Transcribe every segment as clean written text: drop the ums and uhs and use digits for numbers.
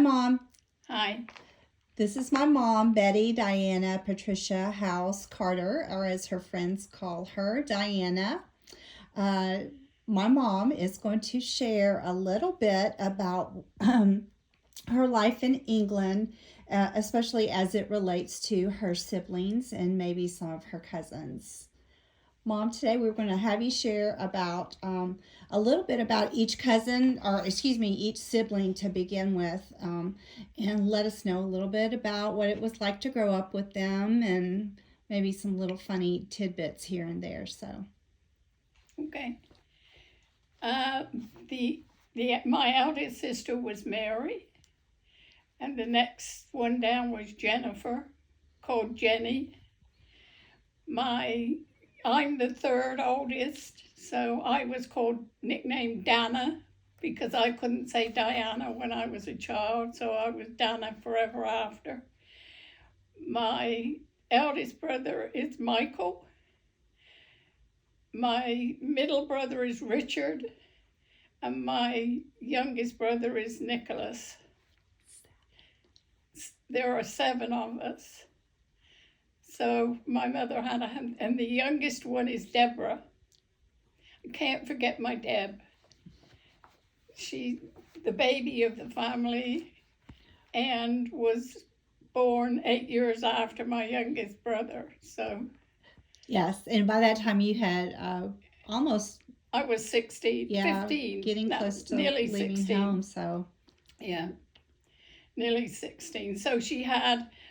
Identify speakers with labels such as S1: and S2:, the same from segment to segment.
S1: Mom.
S2: Hi.
S1: This is my mom, Betty Diana Patricia Howse Carter, or as her friends call her, Diana. Uh, my mom is going to share a little bit about her life in England, especially as it relates to her siblings and maybe some of her cousins. Mom, today we're going to have you share about a little bit about each cousin, or excuse me, each sibling to begin with, and let us know a little bit about what it was like to grow up with them and maybe some little funny tidbits here and there. So,
S2: Okay. Uh, the my eldest sister was Mary, and the next one down was Jennifer, called Jenny. I'm the third oldest, so I was nicknamed Dana because I couldn't say Diana when I was a child, so I was Dana forever after. My eldest brother is Michael. My middle brother is Richard, and my youngest brother is Nicholas. There are 7 of us. So my mother had and the youngest one is Deborah. I can't forget my Deb. She's the baby of the family and was born 8 years after my youngest brother. So
S1: yes, and by that time you had almost.
S2: I was 16,
S1: yeah,
S2: 15.
S1: getting close to
S2: nearly
S1: leaving
S2: 16.
S1: home. So
S2: yeah, nearly 16. So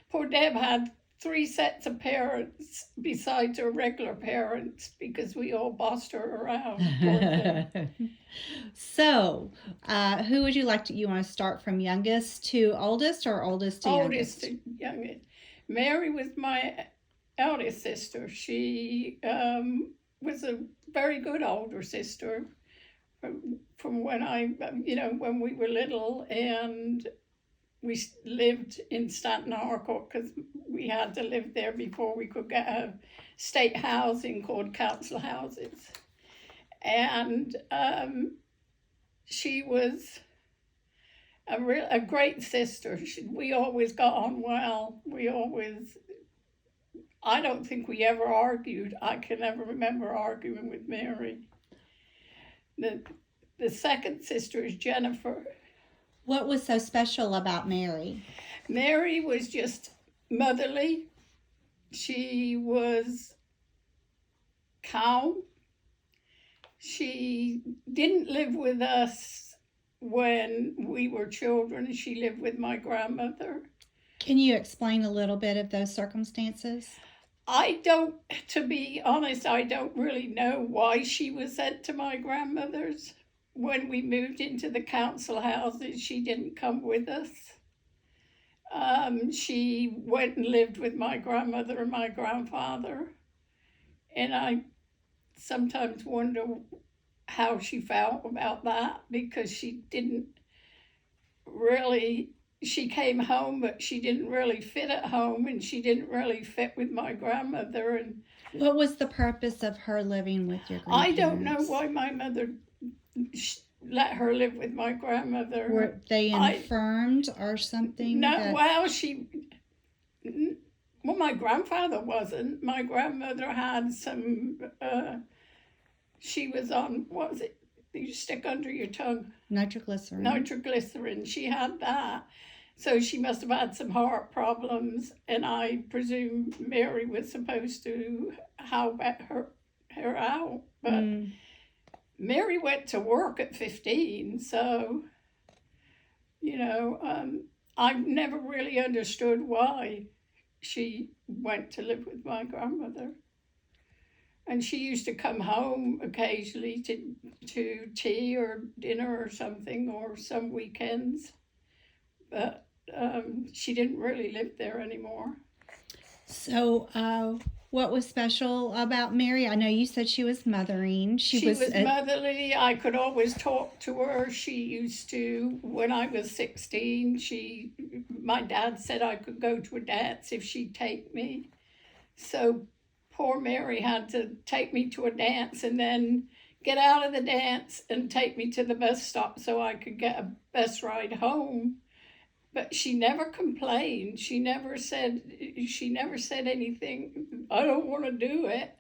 S2: poor Deb had 3 sets of parents besides her regular parents because we all bossed her around.
S1: So, who would you want to start from youngest to oldest or oldest to youngest?
S2: Oldest to youngest. Mary was my eldest sister. She was a very good older sister from when when we were little, and we lived in Stanton Harcourt because we had to live there before we could get a state housing called council houses. And she was a great sister. We always got on well. I don't think we ever argued. I can never remember arguing with Mary. The second sister is Jennifer.
S1: What was so special about Mary?
S2: Mary was just motherly. She was calm. She didn't live with us when we were children. She lived with my grandmother.
S1: Can you explain a little bit of those circumstances?
S2: To be honest, I don't really know why she was sent to my grandmother's. When we moved into the council houses, she didn't come with us. She went and lived with my grandmother and my grandfather. And I sometimes wonder how she felt about that, because she came home, but she didn't really fit at home, and she didn't really fit with my grandmother. And
S1: what was the purpose of her living with your grandparents?
S2: I don't know why my mother let her live with my grandmother.
S1: Were they infirmed or something?
S2: No, my grandfather wasn't. My grandmother had some, she was on, what was it, you stick under your tongue?
S1: Nitroglycerin.
S2: Nitroglycerin. She had that. So she must have had some heart problems, and I presume Mary was supposed to help her out. But Mary went to work at 15, so, I've never really understood why she went to live with my grandmother. And she used to come home occasionally to tea or dinner or something, or some weekends. But she didn't really live there anymore.
S1: So, what was special about Mary? I know you said she was mothering.
S2: She was motherly. I could always talk to her. She used to, when I was 16, my dad said I could go to a dance if she'd take me. So poor Mary had to take me to a dance and then get out of the dance and take me to the bus stop so I could get a bus ride home. but she never complained. She never said anything, I don't want to do it,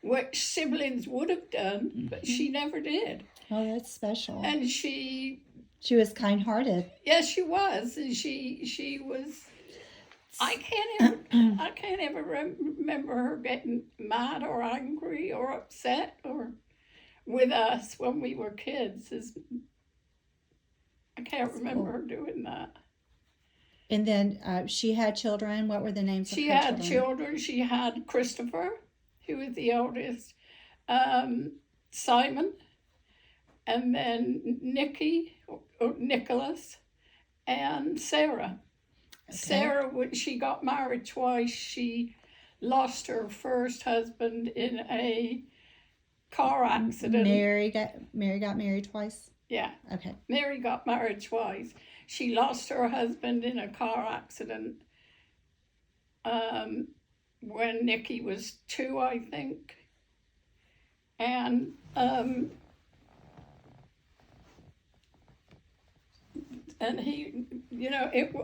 S2: which siblings would have done, but she never did.
S1: Oh, that's special.
S2: And she
S1: was kind-hearted.
S2: Yes, she was. And she was. I can't ever remember her getting mad or angry or upset or with us when we were kids. I can't remember her doing that.
S1: And then she had children. What were the names of her children?
S2: She had children. She had Christopher, who was the oldest, Simon, and then Nicky, or Nicholas, and Sarah. Okay. Sarah, when she got married twice, she lost her first husband in a car accident.
S1: Mary got married twice?
S2: Yeah.
S1: Okay.
S2: Mary got married twice. She lost her husband in a car accident when Nicky was 2, I think. And he,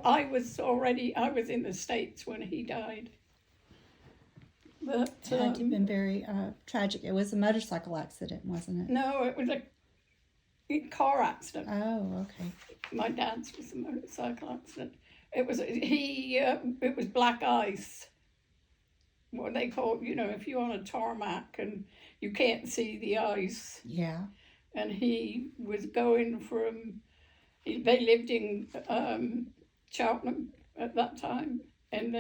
S2: I was in the States when he died. But
S1: it had to have been very tragic. It was a motorcycle accident, wasn't it?
S2: No, it was a car accident.
S1: Oh, okay.
S2: My dad's was a motorcycle accident. It was black ice. What they call, if you're on a tarmac and you can't see the ice.
S1: Yeah.
S2: And he was going they lived in Cheltenham at that time, and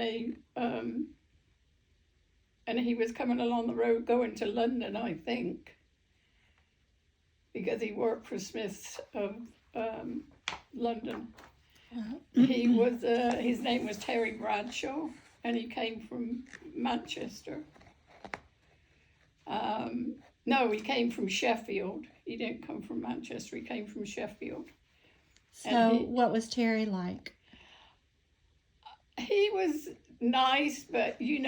S2: and he was coming along the road going to London, I think, because he worked for Smiths of London. He was his name was Terry Bradshaw, and he came from Manchester. No, he came from Sheffield. He didn't come from Manchester. He came from Sheffield.
S1: So what was Terry like?
S2: He was nice, but in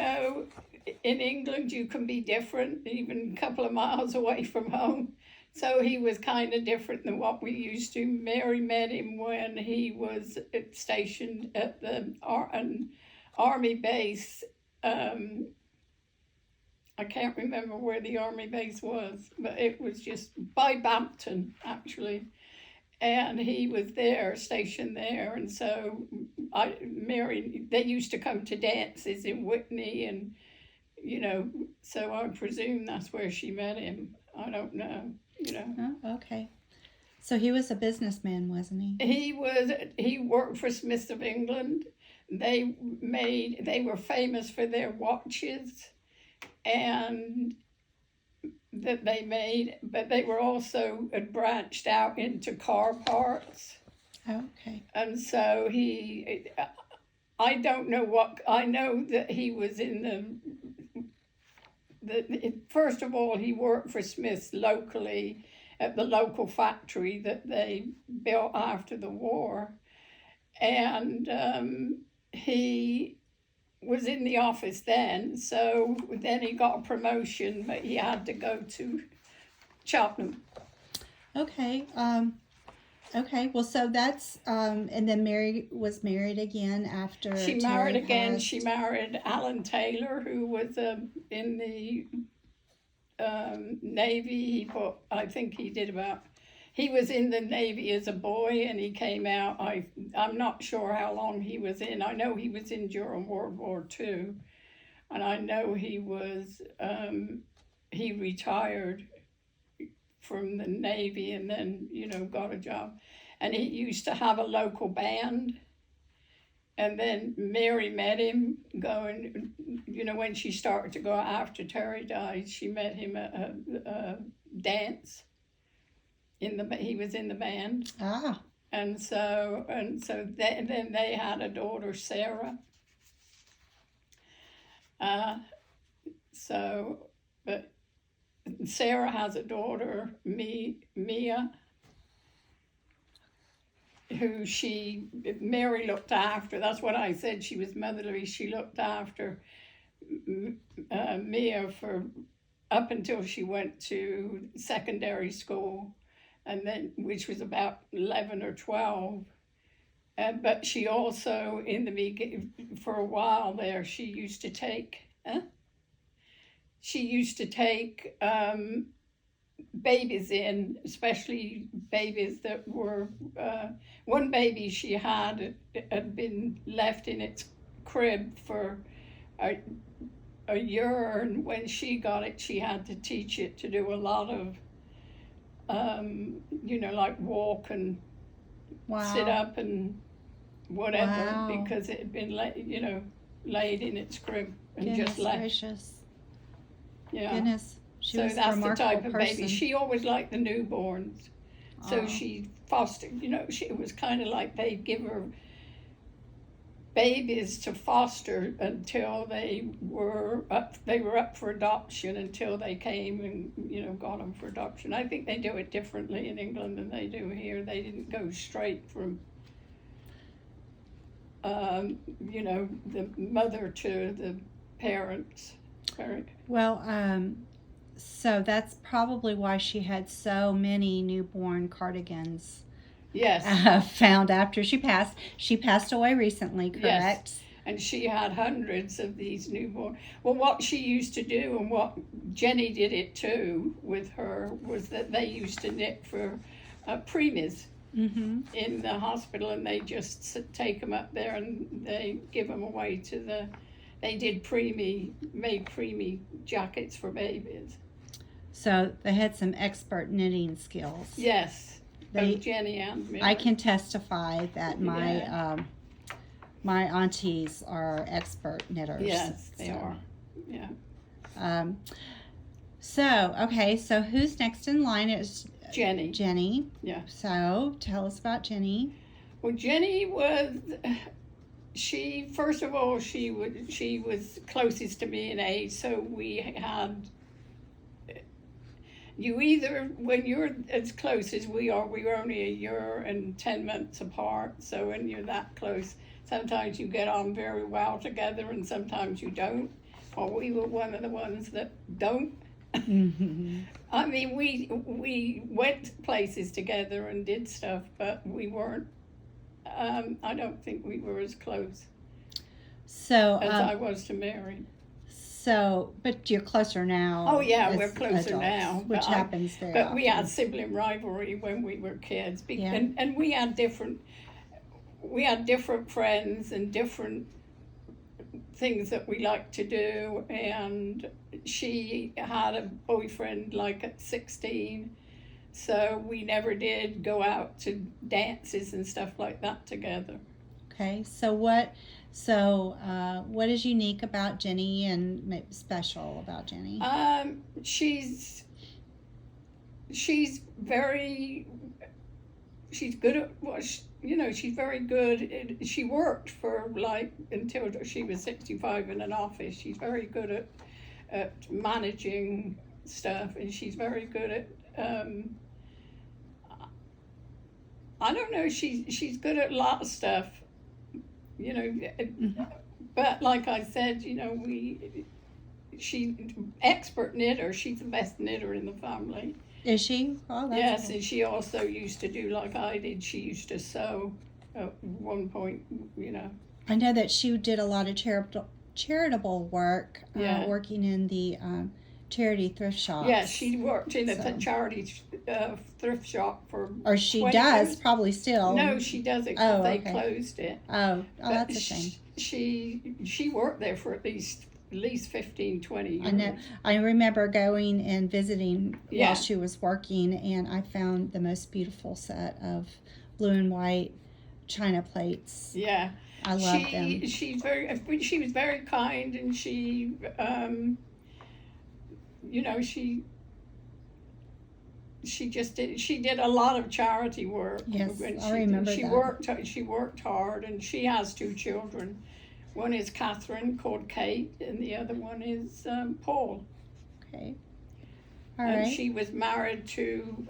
S2: England you can be different, even a couple of miles away from home. So he was kind of different than what we used to. Mary met him when he was stationed at the army base. I can't remember where the army base was, but it was just by Bampton, actually. And he was there, stationed there, and so Mary, they used to come to dances in Whitney, and so I presume that's where she met him. I don't know,
S1: Oh, okay. So he was a businessman, wasn't he?
S2: He worked for Smiths of England. They were famous for their watches, and that they made, but they were also branched out into car parts.
S1: Okay.
S2: And so I don't know I know that he was in first of all, he worked for Smiths locally at the local factory that they built after the war. And he was in the office then, so then he got a promotion, but he had to go to Cheltenham.
S1: Okay. Okay. Well, so that's and then Mary was married again after.
S2: She married again. She married Alan Taylor, who was in the Navy. I think he did about. He was in the Navy as a boy, and he came out. I'm not sure how long he was in. I know he was in during World War II, and I know he was. He retired from the Navy and then got a job, and he used to have a local band. And then Mary met him going. When she started to go after Terry died, she met him at a dance. He was in the band.
S1: Ah.
S2: And so then they had a daughter, Sarah. But Sarah has a daughter, Mia, who Mary looked after. That's what I said. She was motherly. She looked after Mia for up until she went to secondary school. And then, which was about 11 or 12, But she also, for a while there, she used to take babies in, especially babies that were, one baby she had been left in its crib for a, a year, and when she got it, she had to teach it to do a lot of, like walk and sit
S1: Wow.
S2: up and whatever,
S1: Wow.
S2: because it had been laid in its crib and
S1: Goodness
S2: just left.
S1: gracious.
S2: Yeah.
S1: Goodness. She
S2: So
S1: was a
S2: that's the
S1: remarkable
S2: type of
S1: person.
S2: baby. She always liked the newborns. So
S1: Aw.
S2: she fostered, it was kind of like they'd give her babies to foster until they were up for adoption, until they came and got them for adoption. I think they do it differently in England than they do here. They didn't go straight from the mother to the parents.
S1: Well, so that's probably why she had so many newborn cardigans
S2: Yes.
S1: found after she passed. She passed away recently, correct?
S2: Yes. And she had hundreds of these newborn. Well, what she used to do, and what Jenny did it too with her, was that they used to knit for preemies in the hospital, and they just take them up there and they give them away to they did made preemie jackets for babies.
S1: So they had some expert knitting skills.
S2: Yes, both Jenny and Mary.
S1: I can testify that my aunties are expert knitters.
S2: Yes, they are. Yeah.
S1: So who's next in line is
S2: Jenny.
S1: Jenny.
S2: Yeah.
S1: So tell us about Jenny.
S2: Well, Jenny was, first of all, she was closest to me in age, so we had, when you're as close as we were only a year and 10 months apart, so when you're that close, sometimes you get on very well together and sometimes you don't. Well, we were one of the ones that don't. I mean, we went places together and did stuff, but we weren't, I don't think we were as close as I was to Mary.
S1: So, but you're closer now.
S2: Oh yeah, we're closer
S1: adults,
S2: now.
S1: which happens very
S2: But
S1: often.
S2: we had sibling rivalry when we were kids, and we had different friends and different things that we liked to do. And she had a boyfriend like at 16, so we never did go out to dances and stuff like that together.
S1: Okay, so what is unique about Jenny and maybe special about Jenny?
S2: She's good at what she's very good. She worked for until she was 65 in an office. She's very good at managing stuff, and she's very good at I don't know, she's good at a lot of stuff, but like I said, she expert knitter. She's the best knitter in the family.
S1: Is she? Oh, that's
S2: yes,
S1: cool.
S2: And she also used to do like I did. She used to sew at one point,
S1: I know that she did a lot of charitable work, working in the charity thrift shops.
S2: Yeah, she worked in a charity thrift shop for.
S1: Or she does,
S2: years.
S1: Probably still.
S2: No, she doesn't.
S1: Oh,
S2: they
S1: okay.
S2: closed it.
S1: Oh, that's a shame.
S2: She worked there for at least 15, 20 years.
S1: I know. I remember going and visiting while she was working, and I found the most beautiful set of blue and white china plates.
S2: Yeah,
S1: I love them.
S2: She was very kind, and she she did a lot of charity work.
S1: Yes, I remember that.
S2: She worked hard, and she has 2 children. One is Catherine, called Kate, and the other one is Paul.
S1: Okay.
S2: And she was married to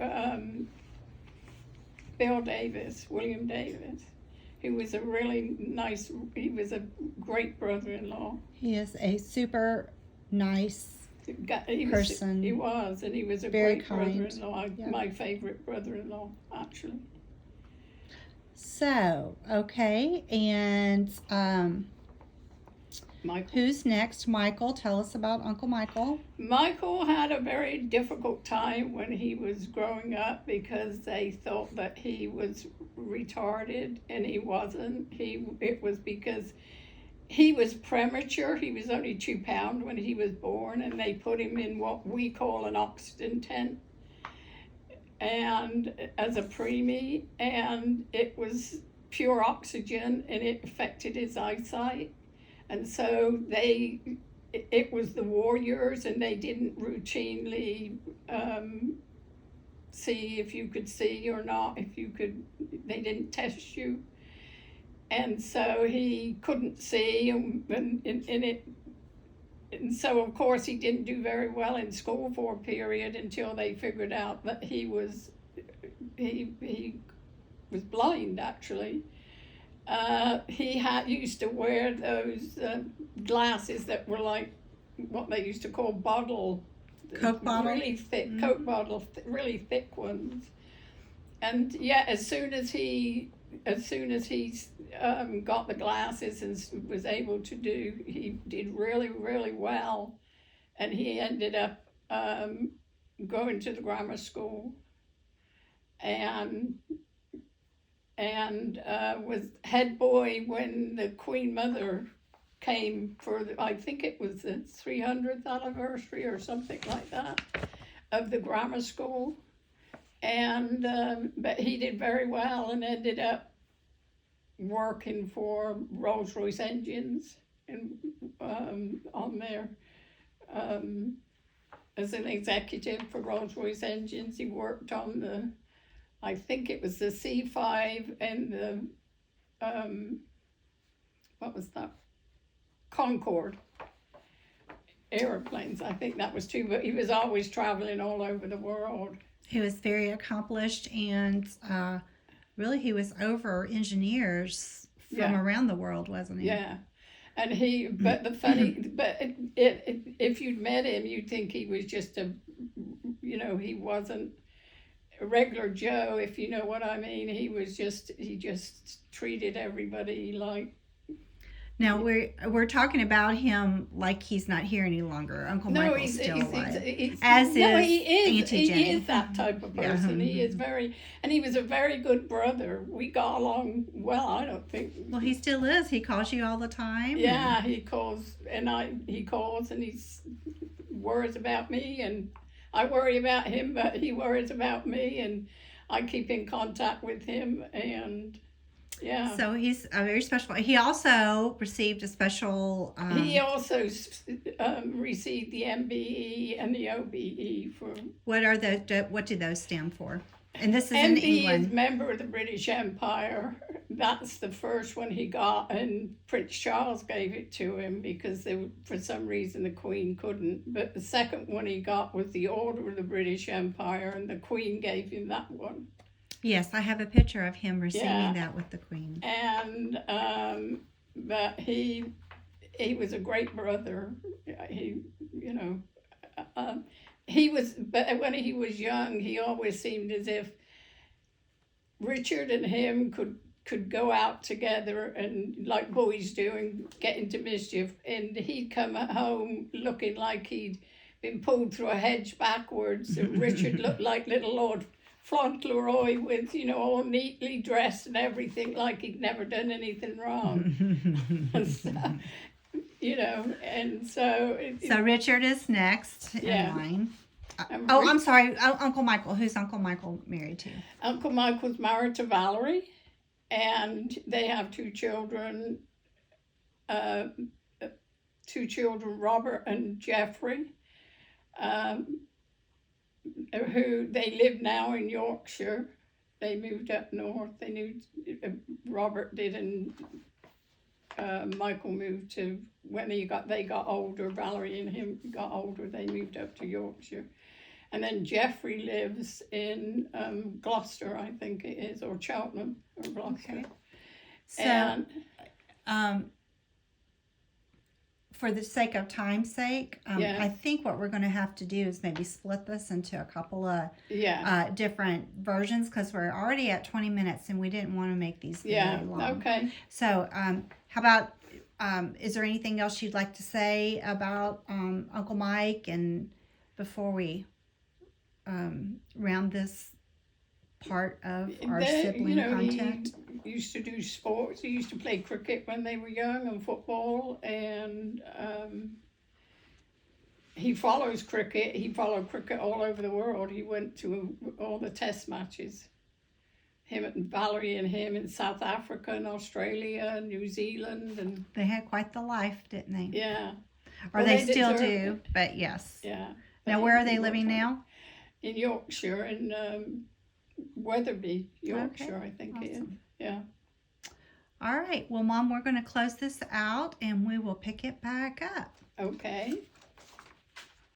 S2: William Davis, who was he was a great brother-in-law.
S1: He is a super nice person.
S2: He was, and he was a
S1: very
S2: great
S1: kind
S2: brother-in-law. My favorite brother-in-law, actually.
S1: So, okay, and
S2: Michael.
S1: who's next? Michael, tell us about Uncle Michael.
S2: Michael had a very difficult time when he was growing up because they thought that he was retarded, and he wasn't. It was because he was premature. He was only 2 pounds when he was born, and they put him in what we call an oxygen tent, and as a preemie, and it was pure oxygen, and it affected his eyesight. And so it was the warriors, and they didn't routinely see if you could see or not, they didn't test you. And so he couldn't see, and so of course he didn't do very well in school for a period until they figured out that he was blind, actually. He used to wear those glasses that were like what they used to call
S1: Coke bottle?
S2: really thick Coke bottle, really thick ones. And yeah, as soon as he got the glasses and was able to he did really, really well, and he ended up going to the grammar school, and was head boy when the Queen Mother came for I think it was the 300th anniversary or something like that of the grammar school, and but he did very well and ended up working for Rolls-Royce engines and on there as an executive for Rolls-Royce engines. He worked on I think it was the C5 and the what was that? Concorde airplanes. I think that was too, but he was always traveling all over the world.
S1: He was very accomplished, and really he was over engineers from around the world, wasn't he?
S2: Yeah. And but if you'd met him, you'd think he was just he wasn't a regular Joe, if you know what I mean. He just treated everybody like.
S1: Now we're talking about him like he's not here any longer. Uncle Michael's still alive.
S2: He is Auntie Jenny. He is that type of person.
S1: Yeah.
S2: He is and he was a very good brother. We got along well, I don't think.
S1: Well, he still is. He calls you all the time.
S2: Yeah, he calls, and he worries about me, and I worry about him, but he worries about me, and I keep in contact with him, and yeah.
S1: So he's a very special. He also received a special.
S2: He also received the MBE and the OBE for.
S1: What do those stand for? And this is
S2: MBE
S1: in England.
S2: is member of the British Empire. That's the first one he got, and Prince Charles gave it to him because for some reason the Queen couldn't. But the second one he got was the Order of the British Empire, and the Queen gave him that one.
S1: Yes, I have a picture of him receiving that with the Queen.
S2: And but he was a great brother. He was, but when he was young, he always seemed as if Richard and him could go out together and, like boys do, and get into mischief. And he'd come home looking like he'd been pulled through a hedge backwards. And Richard looked like little Lord Fauntleroy with, all neatly dressed and everything, like he'd never done anything wrong. And so...
S1: So Richard is next in line. I'm sorry, Uncle Michael. Who's Uncle Michael married to?
S2: Uncle Michael's married to Valerie, and they have two children, Robert and Jeffrey, who they live now in Yorkshire. They moved up north. Robert did, and Michael moved to, when they got older, Valerie and him got older, they moved up to Yorkshire. And then Jeffrey lives in Gloucester, I think it is, or Cheltenham, or Gloucester.
S1: Okay. So, for the sake of time's sake,
S2: Yeah.
S1: I think what we're going to have to do is maybe split this into a couple of
S2: Yeah.
S1: different versions because we're already at 20 minutes and we didn't want to make these
S2: Yeah.
S1: very long.
S2: Okay.
S1: So, how about, is there anything else you'd like to say about Uncle Mike and before we round this part of our sibling content?
S2: He used to do sports. He used to play cricket when they were young and football, and he follows cricket. He followed cricket all over the world. He went to all the test matches. Him and Valerie and him in South Africa and Australia and New Zealand, and
S1: They had quite the life, didn't they?
S2: yeah.
S1: Or
S2: Well,
S1: they
S2: they
S1: still
S2: deserve
S1: do,
S2: it.
S1: but yes.
S2: Yeah.
S1: Now, where are they living now?
S2: In Yorkshire, in Wetherby, Yorkshire, I think it is.
S1: Awesome.
S2: Yeah.
S1: All right. Well, Mom, we're going to close this out and we will pick it back up.
S2: Okay.